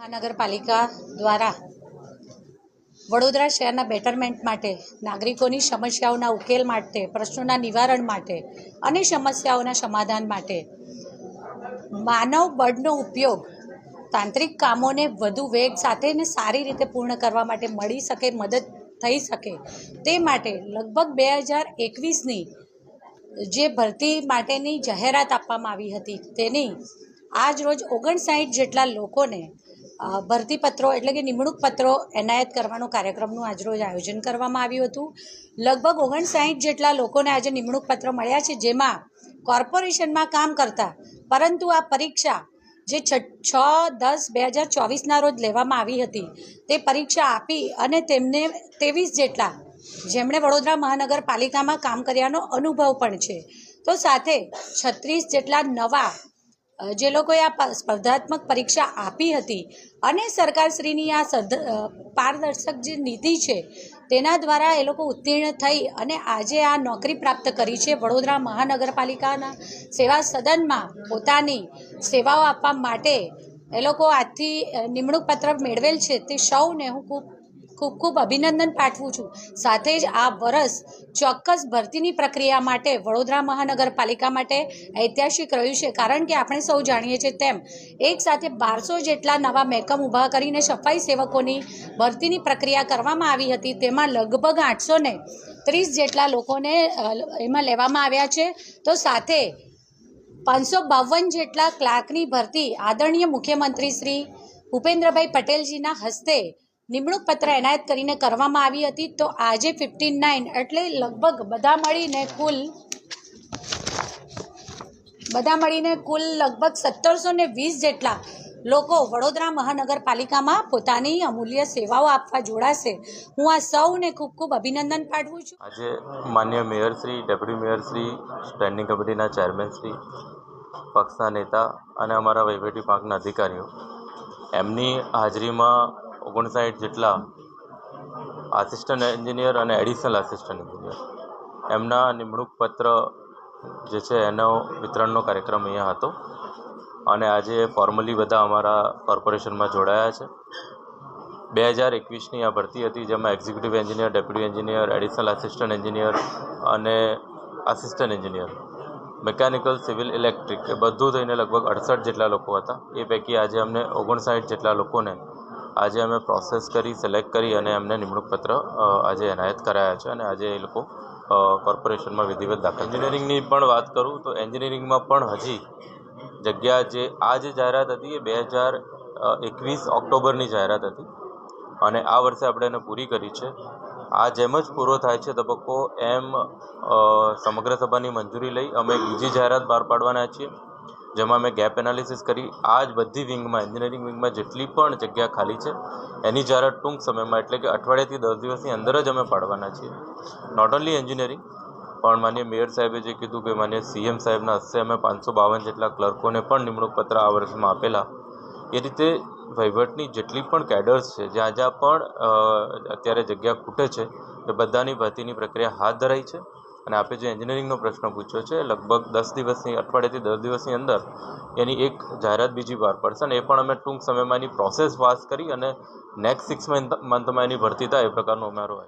મહાનગરપાલિકા દ્વારા વડોદરા શહેરના બેટરમેન્ટ માટે, નાગરિકોની સમસ્યાઓના ઉકેલ માટે, પ્રશ્નોના નિવારણ માટે અને સમસ્યાઓના સમાધાન માટે માનવ બળનો ઉપયોગ તાંત્રિક કામોને વધુ વેગ સાથે અને સારી રીતે પૂર્ણ કરવા માટે મળી શકે, મદદ થઈ શકે તે માટે લગભગ 2021ની જે ભરતી માટેની જાહેરાત આપવામાં આવી હતી તેની આજ રોજ 59 જેટલા લોકોને ભરતી પત્રો એટલે કે નિમણૂક પત્રો એનાયત કરવાનો કાર્યક્રમનું આજરોજ આયોજન કરવામાં આવ્યું હતું. લગભગ 59 જેટલા લોકોને આજે નિમણૂક પત્ર મળ્યા છે, જેમાં કોર્પોરેશનમાં કામ કરતા પરંતુ આ પરીક્ષા જે 6/10/2024ના રોજ લેવામાં આવી હતી તે પરીક્ષા આપી અને તેમને 23 જેટલા જેમણે વડોદરા મહાનગરપાલિકામાં કામ કર્યાનો અનુભવ પણ છે, તો સાથે 36 જેટલા નવા જે લોકોએ આ સ્પર્ધાત્મક પરીક્ષા આપી હતી અને સરકારશ્રીની આ પારદર્શક જે નીતિ છે તેના દ્વારા એ લોકો ઉત્તીર્ણ થઈ અને આજે આ નોકરી પ્રાપ્ત કરી છે. વડોદરા મહાનગરપાલિકાના સેવા સદનમાં પોતાની સેવાઓ આપવા માટે એ લોકો આજથી નિમણૂક પત્ર મેળવેલ છે તે સૌને હું ખૂબ અભિનંદન પાઠવું છું. સાથે જ આ વર્ષ ચોક્કસ ભરતીની પ્રક્રિયા માટે વડોદરા મહાનગરપાલિકા માટે ઐતિહાસિક રહ્યું છે, કારણ કે આપણે સૌ જાણીએ છીએ તેમ એક સાથે 1200 જેટલા નવા મહેકમ ઊભા કરીને સફાઈ સેવકોની ભરતીની પ્રક્રિયા કરવામાં આવી હતી. તેમાં લગભગ 830 જેટલા લોકોને એમાં લેવામાં આવ્યા છે, તો સાથે 552 જેટલા ક્લાર્કની ભરતી આદરણીય મુખ્યમંત્રી શ્રી ભૂપેન્દ્રભાઈ પટેલજીના હસ્તે નિમણૂક પત્ર એનાયત કરીને કરવામાં આવી હતી. તો આજે 59 એટલે લગભગ બધા મળીને કુલ લગભગ 1720 જેટલા લોકો વડોદરા મહાનગરપાલિકામાં પોતાની અમૂલ્ય સેવાઓ આપવા જોડાશે. હું આ સૌને ખૂબ અભિનંદન પાઠવું છું. આજે માન્ય મેયરશ્રી, ડેપ્યુટી મેયરશ્રી, સ્ટેન્ડિંગ કમિટીના ચેરમેનશ્રી, પક્ષના નેતા અને અમારા વહીવટી પાંખના અધિકારીઓ એમની હાજરીમાં 59 જેટલા આસિસ્ટન્ટ એન્જિનિયર અને એડિશનલ આસિસ્ટન્ટ એન્જિનિયર એમના નિમણૂક પત્ર જે છે એનો વિતરણનો કાર્યક્રમ અહીંયા હતો અને આજે ફોર્મલી બધા અમારા કોર્પોરેશનમાં જોડાયા છે. 2021ની આ ભરતી હતી, જેમાં executive engineer, deputy engineer, additional assistant engineer અને assistant engineer, mechanical, civil, electric એ બધું થઈને લગભગ 68 જેટલા લોકો હતા. એ પૈકી આજે અમને 59 જેટલા લોકોને આજે અમે પ્રોસેસ કરી, સિલેક્ટ કરી અને એમને નિમણૂક પત્ર આજે એનાયત કરાયા છે અને આજે એ લોકો કોર્પોરેશનમાં વિધિવત દાખલ. એન્જિનિયરિંગની પણ વાત કરું તો એન્જિનિયરિંગમાં પણ હજી જગ્યા જે જાહેરાત હતી એ 2021 ઓક્ટોબરની જાહેરાત હતી અને આ વર્ષે આપણે એને પૂરી કરી છે. આ જેમ જ પૂરો થાય છે તબક્કો એમ સમગ્ર સભાની મંજૂરી લઈ અમે બીજી જાહેરાત બહાર પાડવાના છીએ, જેમાં અમે ગેપ એનાલિસિસ કરી આ જ બધી વિંગમાં, એન્જિનિયરિંગ વિંગમાં જેટલી પણ જગ્યા ખાલી છે એની જાહેરાત ટૂંક સમયમાં એટલે કે અઠવાડિયાથી 10 દિવસની અંદર જ અમે પાડવાના છીએ. નોટ ઓન્લી એન્જિનિયરિંગ પણ માન્ય મેયર સાહેબે જે કીધું કે માન્ય CM સાહેબના હસ્તે અમે 552 જેટલા ક્લર્કોને પણ નિમણૂક પત્ર આ વર્ષમાં આપેલા. એ રીતે વહીવટની જેટલી પણ કેડર્સ છે, જ્યાં પણ અત્યારે જગ્યા ખૂટે છે એ બધાની ભરતીની પ્રક્રિયા હાથ ધરાઈ છે અને આપણે જે એન્જિનિયરિંગનો પ્રશ્ન પૂછ્યો છે લગભગ અઠવાડિયાથી 10 દિવસની અંદર એની એક જાહેરાત બીજી બહાર પડશે અને એ પણ અમે ટૂંક સમયમાં એની પ્રોસેસ પાસ કરી અને નેક્સ્ટ 6 મંથમાં એની ભરતી થાય એ પ્રકારનું અમારું